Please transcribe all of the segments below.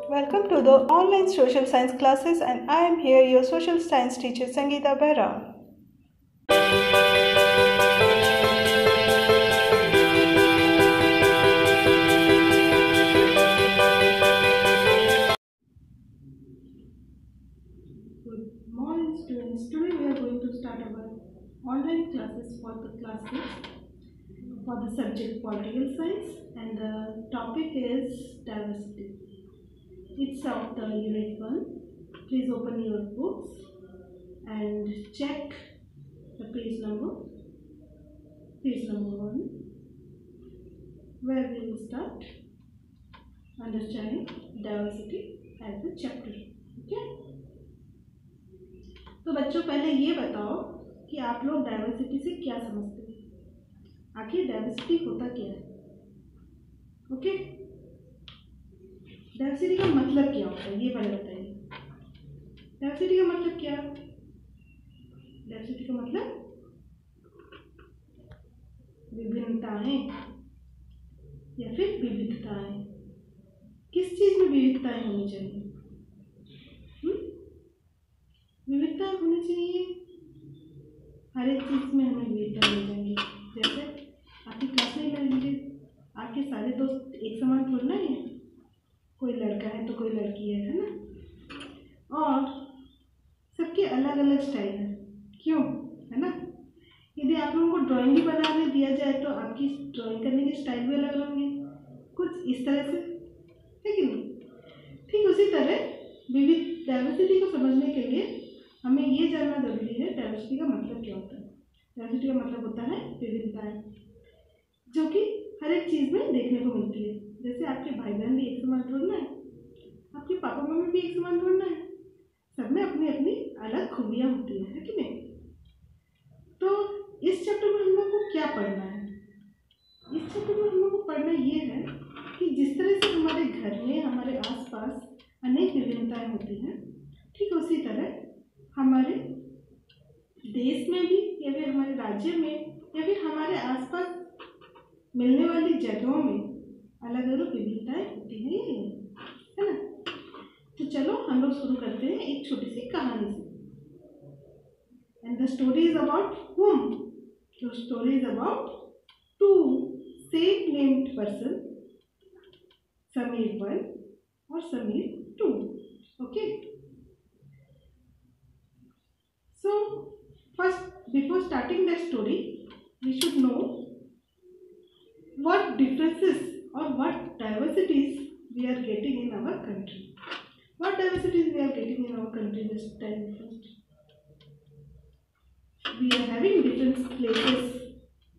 Welcome to the online social science classes, and I am here, your social science teacher Sangeeta Behra. Good morning, students. Today we are going to start our online classes for the class 6 for the subject political science, and the topic is diversity. It's of the unit 1. Please open your books and check the page number 1, where we will start understanding diversity as a chapter. Okay? तो बच्चों, पहले ये बताओ कि आप लोग diversity से क्या समझते हैं, आखिर डाइवर्सिटी होता क्या है। ओके, डाइवर्सिटी का मतलब क्या होता है ये पहले बताइए। डाइवर्सिटी का मतलब क्या है? डाइवर्सिटी का मतलब विभिन्नताएं या फिर विविधताएं। किस चीज में विविधताएं होनी चाहिए? विविधता होनी चाहिए, हर एक चीज में हमें विविधता मिल जाएंगी। जैसे आपकी क्लास में ले लीजिए, आपके सारे दोस्त एक समान थोड़ा है, कोई लड़का है तो कोई लड़की है ना, और सबके अलग अलग स्टाइल है। क्यों? है ना। यदि आप लोगों को ड्राइंग भी बनाने दिया जाए तो आपकी ड्राइंग करने के स्टाइल भी अलग होंगे, कुछ इस तरह से, है कि नहीं। ठीक उसी तरह विविध डाइवर्सिटी को समझने के लिए हमें ये जानना जरूरी है डाइवर्सिटी का मतलब क्या होता है। डाइवर्सिटी का मतलब होता है विविधताएं, जो कि हर एक चीज़ में देखने को मिलती है। जैसे आपके भाई बहन भी एक समान थोड़ा है, आपके पापा मम्मी भी एक समान थोड़ा है, सब में अपनी अपनी अलग खूबियाँ होती है कि नहीं। तो इस चैप्टर में हम लोग को क्या पढ़ना है? इस चैप्टर में हम लोग को पढ़ना ये है कि जिस तरह से हमारे घर में, हमारे आसपास अनेक विभिन्नताएं होती हैं, ठीक उसी तरह हमारे देश में भी, या फिर हमारे राज्य में, या फिर हमारे आसपास मिलने वाली जगहों में अलग अलग विभिन्नताएं होती हैं, है ना। तो चलो हम लोग शुरू करते हैं एक छोटी सी कहानी से। And the story is about whom? The story is about two same named person, Samir 1 or Samir 2. Okay. So first, before starting the story, we should know what differences or what diversities we are getting in our country. What diversities we are getting in our country this time first? We are having different places,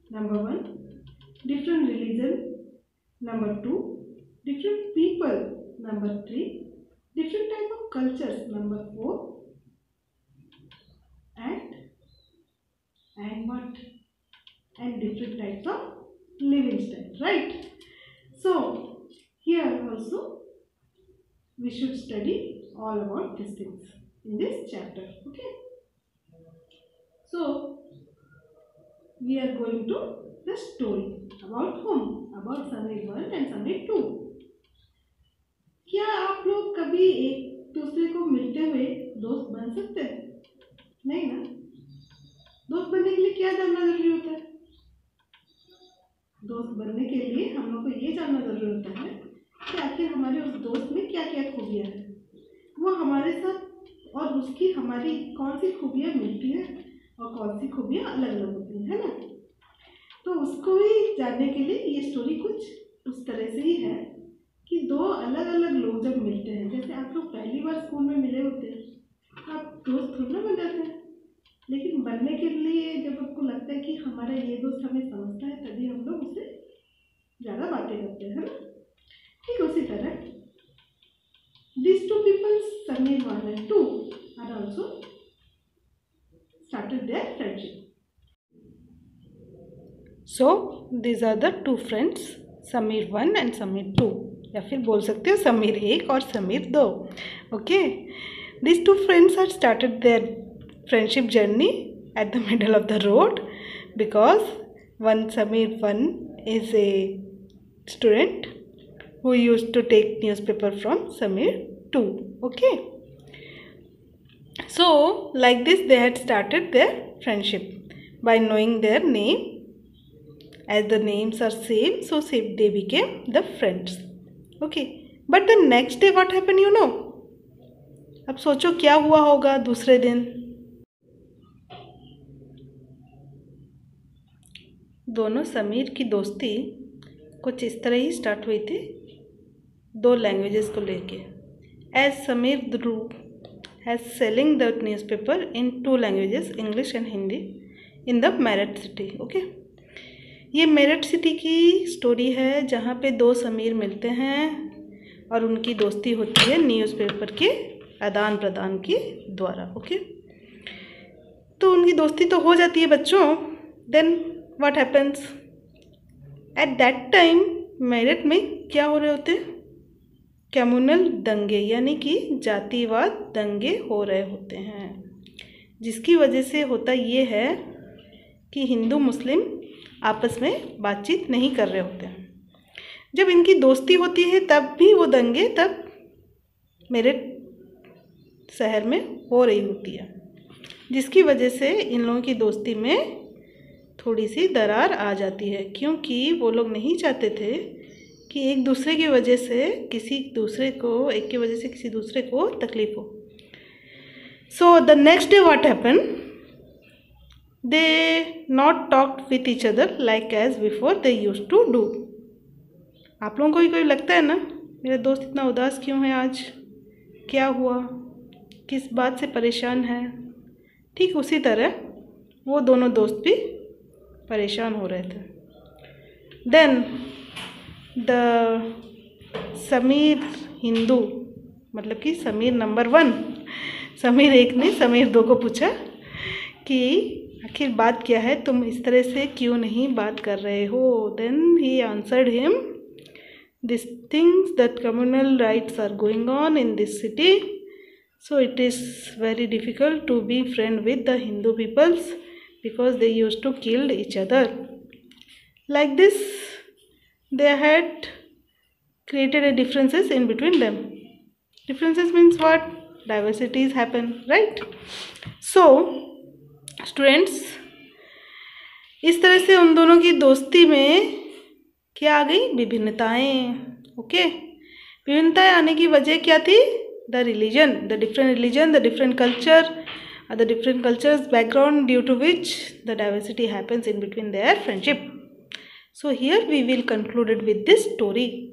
number 1, different religion, number 2, different people, number 3, different type of cultures, number 4, and what? And different types of living style, right? So here also we should study all about these things in this chapter. Okay, so we are going to the story about whom? About Samir 1 and Samir 2. क्या आप लोग कभी एक दूसरे को मिलते हुए दोस्त बन सकते हैं? नहीं ना। दोस्त बनने के लिए क्या जानना जरूरी होता है? दोस्त बनने के लिए हम लोग को ये जानना जरूरी होता है कि आखिर हमारे उस दोस्त में क्या क्या खूबियाँ हैं, वो हमारे साथ और उसकी हमारी कौन सी खूबियाँ मिलती हैं और कौन सी खूबियाँ अलग अलग होती हैं, है ना। तो उसको ही जानने के लिए ये स्टोरी कुछ उस तरह से ही है कि दो अलग अलग लोग जब मिलते हैं, जैसे आप लोग पहली बार स्कूल में मिले होते हैं, आप दोस्त थोड़ा ना बन जाते हैं, लेकिन बनने के लिए जब आपको लगता है कि हमारा ये दोस्त हमें समझता है, तभी हम लोग उससे ज़्यादा बातें करते हैं, है ना। ठीक उसी तरह these two people, Samir 1 and 2, are also started their friendship. So these are the two friends, Samir 1 and Samir 2, या फिर बोल सकते हो समीर 1 और Sameer 2. Okay, these two friends had started their friendship journey at the middle of the road, because one Samir 1 is a student who used to take newspaper from Samir too. Okay, so like this they had started their friendship by knowing their name. As the names are same, so they became the friends. Okay, but the next day what happened, you know? अब सोचो क्या हुआ होगा दूसरे दिन. दोनों समीर की दोस्ती कुछ इस तरह ही स्टार्ट हुई थी, दो लैंग्वेजेस को लेके. As Sameer Dhruv has selling the newspaper in 2 languages, English and Hindi, in the Meerut city. Okay, ये मेरठ सिटी की स्टोरी है जहाँ पे 2 समीर मिलते हैं और उनकी दोस्ती होती है न्यूज़पेपर के आदान प्रदान के द्वारा. ओके, तो उनकी दोस्ती तो हो जाती है बच्चों. Then what happens at that time? Meerut में क्या हो रहे होते हैं? कम्युनल दंगे, यानी कि जातिवाद दंगे हो रहे होते हैं, जिसकी वजह से होता ये है कि हिंदू मुस्लिम आपस में बातचीत नहीं कर रहे होते हैं. जब इनकी दोस्ती होती है तब भी वो दंगे तब मेरठ शहर में हो रही होती है, जिसकी वजह से इन लोगों की दोस्ती में थोड़ी सी दरार आ जाती है, क्योंकि वो लोग नहीं चाहते थे कि एक दूसरे की वजह से किसी दूसरे को तकलीफ हो. So the next day what happen? They not talked with each other like as before they used to do. आप लोगों को भी कोई लगता है ना, मेरा दोस्त इतना उदास क्यों है आज, क्या हुआ, किस बात से परेशान है? ठीक उसी तरह वो दोनों दोस्त भी परेशान हो रहे थे. देन द समीर हिंदू, मतलब कि समीर नंबर 1, समीर 1 ने समीर 2 को पूछा कि आखिर बात क्या है, तुम इस तरह से क्यों नहीं बात कर रहे हो? Then he answered him, this things that communal riots are going on in this city, so it is very difficult to be friend with the Hindu peoples because they used to kill each other. Like this they had created a differences in between them. Differences means what? Diversities happen, right? So students, इस तरह से उन दोनों की दोस्ती में क्या आ गई? विभिन्नताएं. ओके, विभिन्नताएं आने की वजह क्या थी? The religion, the different cultures background, due to which the diversity happens in between their friendship. So here we will conclude it with this story.